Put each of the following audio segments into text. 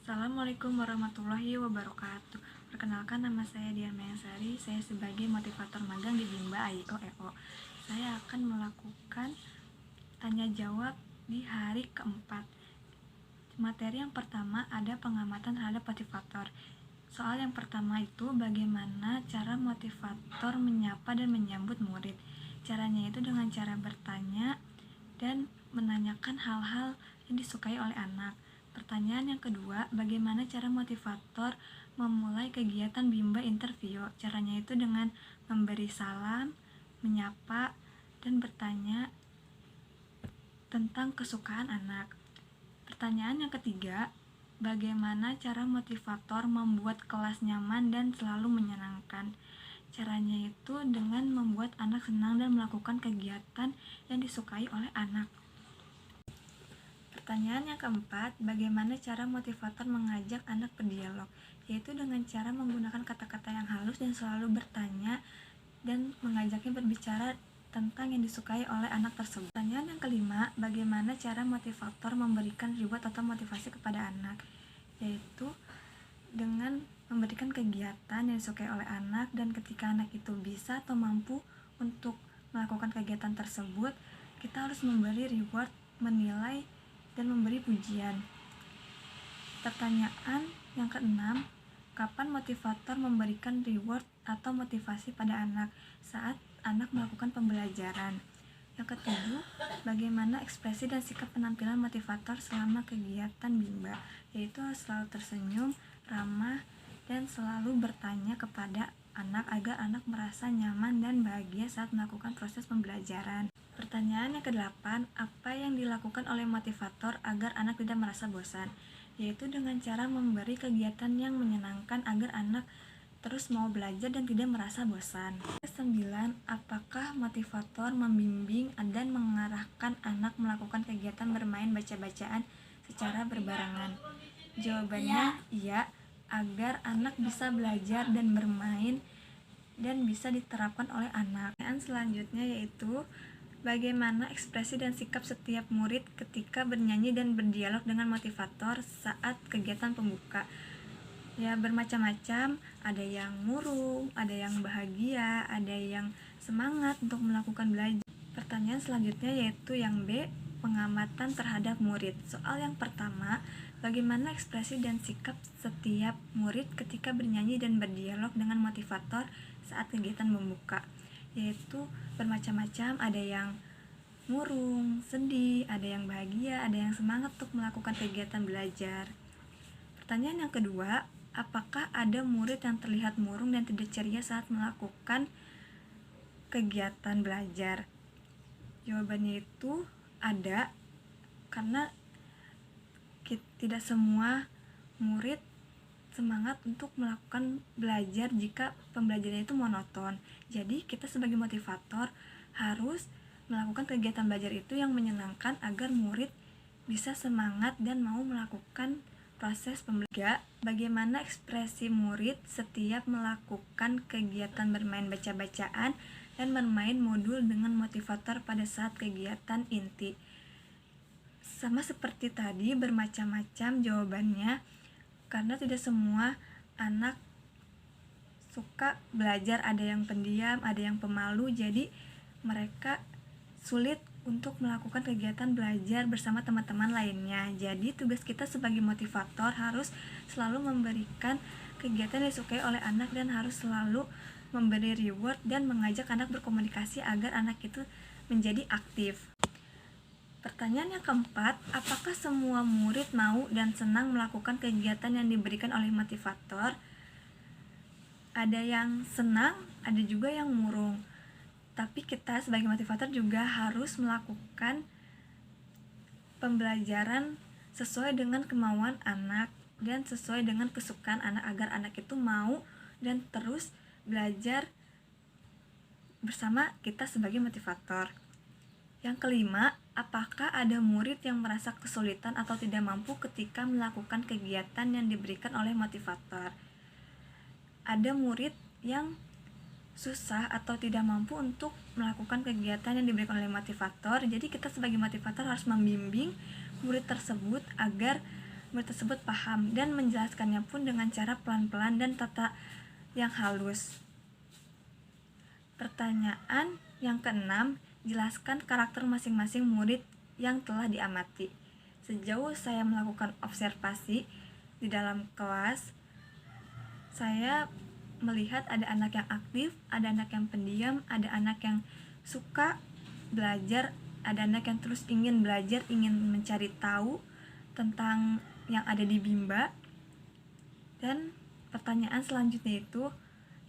Assalamualaikum warahmatullahi wabarakatuh. Perkenalkan, nama saya Dian Mayasari. Saya sebagai motivator magang di Bimba AIO EO. Saya akan melakukan tanya jawab di hari keempat. Materi yang pertama ada pengamatan terhadap motivator. Soal yang pertama itu bagaimana cara motivator menyapa dan menyambut murid. Caranya itu dengan cara bertanya dan menanyakan hal-hal yang disukai oleh anak. Pertanyaan yang kedua, bagaimana cara motivator memulai kegiatan Bimba Interview? Caranya itu dengan memberi salam, menyapa, dan bertanya tentang kesukaan anak. Pertanyaan yang ketiga, bagaimana cara motivator membuat kelas nyaman dan selalu menyenangkan? Caranya itu dengan membuat anak senang dan melakukan kegiatan yang disukai oleh anak. Pertanyaan yang keempat, bagaimana cara motivator mengajak anak berdialog? Yaitu dengan cara menggunakan kata-kata yang halus dan selalu bertanya dan mengajaknya berbicara tentang yang disukai oleh anak tersebut. Pertanyaan yang kelima, bagaimana cara motivator memberikan reward atau motivasi kepada anak? Yaitu dengan memberikan kegiatan yang disukai oleh anak, dan ketika anak itu bisa atau mampu untuk melakukan kegiatan tersebut, kita harus memberi reward, menilai, dan memberi pujian. Pertanyaan yang keenam, kapan motivator memberikan reward atau motivasi pada anak? Saat anak melakukan pembelajaran. Yang ketujuh, bagaimana ekspresi dan sikap penampilan motivator selama kegiatan Bimba? Yaitu harus selalu tersenyum, ramah, dan selalu bertanya kepada anak agar anak merasa nyaman dan bahagia saat melakukan proses pembelajaran. Pertanyaan yang kedelapan, apa yang dilakukan oleh motivator agar anak tidak merasa bosan? Yaitu dengan cara memberi kegiatan yang menyenangkan agar anak terus mau belajar dan tidak merasa bosan. Kesembilan, apakah motivator membimbing dan mengarahkan anak melakukan kegiatan bermain baca-bacaan secara berbarengan? Jawabannya iya, agar anak bisa belajar dan bermain dan bisa diterapkan oleh anak. Pertanyaan selanjutnya yaitu bagaimana ekspresi dan sikap setiap murid ketika bernyanyi dan berdialog dengan motivator saat kegiatan pembuka? Ya, bermacam-macam, ada yang murung, ada yang bahagia, ada yang semangat untuk melakukan belajar. Pertanyaan selanjutnya yaitu yang B, pengamatan terhadap murid. Soal yang pertama, bagaimana ekspresi dan sikap setiap murid ketika bernyanyi dan berdialog dengan motivator saat kegiatan pembuka? Yaitu bermacam-macam, ada yang murung, sedih, ada yang bahagia, ada yang semangat untuk melakukan kegiatan belajar. Pertanyaan yang kedua, apakah ada murid yang terlihat murung dan tidak ceria saat melakukan kegiatan belajar? Jawabannya itu ada, karena tidak semua murid semangat untuk melakukan belajar jika pembelajarannya itu monoton. Jadi kita sebagai motivator harus melakukan kegiatan belajar itu yang menyenangkan agar murid bisa semangat dan mau melakukan proses pembelajaran. Bagaimana ekspresi murid setiap melakukan kegiatan bermain baca-bacaan dan bermain modul dengan motivator pada saat kegiatan inti? Sama seperti tadi, bermacam-macam jawabannya, karena tidak semua anak suka belajar, ada yang pendiam, ada yang pemalu, jadi mereka sulit untuk melakukan kegiatan belajar bersama teman-teman lainnya. Jadi tugas kita sebagai motivator harus selalu memberikan kegiatan yang disukai oleh anak dan harus selalu memberi reward dan mengajak anak berkomunikasi agar anak itu menjadi aktif. Pertanyaan yang keempat, apakah semua murid mau dan senang melakukan kegiatan yang diberikan oleh motivator? Ada yang senang, ada juga yang murung. Tapi kita sebagai motivator juga harus melakukan pembelajaran sesuai dengan kemauan anak dan sesuai dengan kesukaan anak agar anak itu mau dan terus belajar bersama kita sebagai motivator. Yang kelima, apakah ada murid yang merasa kesulitan atau tidak mampu ketika melakukan kegiatan yang diberikan oleh motivator? Ada murid yang susah atau tidak mampu untuk melakukan kegiatan yang diberikan oleh motivator. Jadi kita sebagai motivator harus membimbing murid tersebut agar murid tersebut paham dan menjelaskannya pun dengan cara pelan-pelan dan tata yang halus. Pertanyaan yang keenam, jelaskan karakter masing-masing murid yang telah diamati. Sejauh saya melakukan observasi di dalam kelas, saya melihat ada anak yang aktif, ada anak yang pendiam, ada anak yang suka belajar, ada anak yang terus ingin belajar, ingin mencari tahu tentang yang ada di Bimba. Dan pertanyaan selanjutnya itu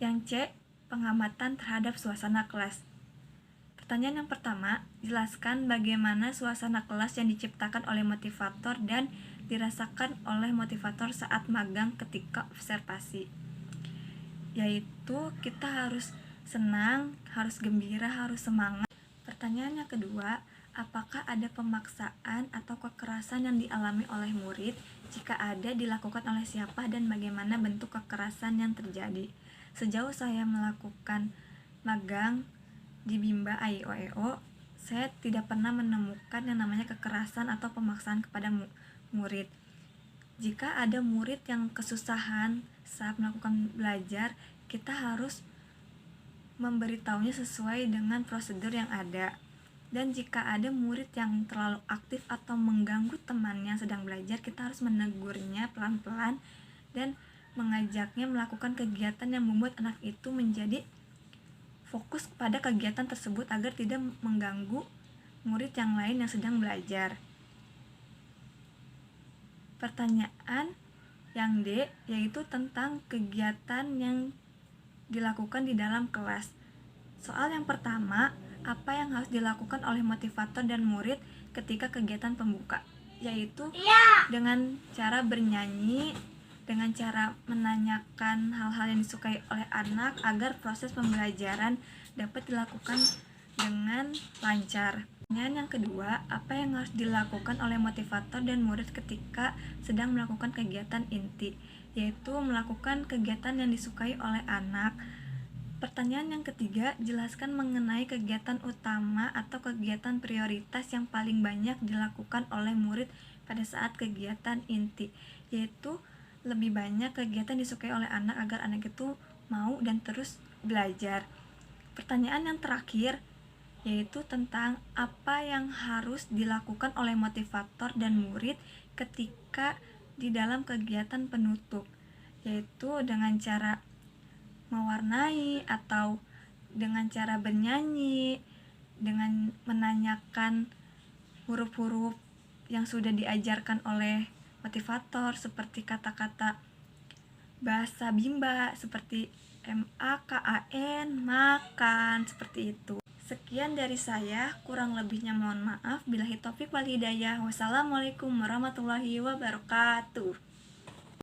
yang C, pengamatan terhadap suasana kelas. Pertanyaan yang pertama, jelaskan bagaimana suasana kelas yang diciptakan oleh motivator dan dirasakan oleh motivator saat magang ketika observasi. Yaitu kita harus senang, harus gembira, harus semangat. Pertanyaan yang kedua, apakah ada pemaksaan atau kekerasan yang dialami oleh murid? Jika ada, dilakukan oleh siapa dan bagaimana bentuk kekerasan yang terjadi? Sejauh saya melakukan magang di Bimba AIOEO, saya tidak pernah menemukan yang namanya kekerasan atau pemaksaan kepada murid. Jika ada murid yang kesusahan saat melakukan belajar, kita harus memberitahunya sesuai dengan prosedur yang ada. Dan jika ada murid yang terlalu aktif atau mengganggu temannya yang sedang belajar, kita harus menegurnya pelan-pelan dan mengajaknya melakukan kegiatan yang membuat anak itu menjadi fokus pada kegiatan tersebut agar tidak mengganggu murid yang lain yang sedang belajar. Pertanyaan yang D, yaitu tentang kegiatan yang dilakukan di dalam kelas. Soal yang pertama, apa yang harus dilakukan oleh motivator dan murid ketika kegiatan pembuka? Yaitu dengan cara bernyanyi, dengan cara menanyakan hal-hal yang disukai oleh anak agar proses pembelajaran dapat dilakukan dengan lancar. Pertanyaan yang kedua, apa yang harus dilakukan oleh motivator dan murid ketika sedang melakukan kegiatan inti? Yaitu melakukan kegiatan yang disukai oleh anak. Pertanyaan yang ketiga, jelaskan mengenai kegiatan utama atau kegiatan prioritas yang paling banyak dilakukan oleh murid pada saat kegiatan inti, yaitu lebih banyak kegiatan disukai oleh anak agar anak itu mau dan terus belajar. Pertanyaan yang terakhir yaitu tentang apa yang harus dilakukan oleh motivator dan murid ketika di dalam kegiatan penutup, yaitu dengan cara mewarnai atau dengan cara bernyanyi, dengan menanyakan huruf-huruf yang sudah diajarkan oleh motivator seperti kata-kata bahasa Bimba seperti MAKAN, makan, seperti itu. Sekian dari saya, kurang lebihnya mohon maaf. Billahi taufik wal hidayah. Wassalamualaikum warahmatullahi wabarakatuh.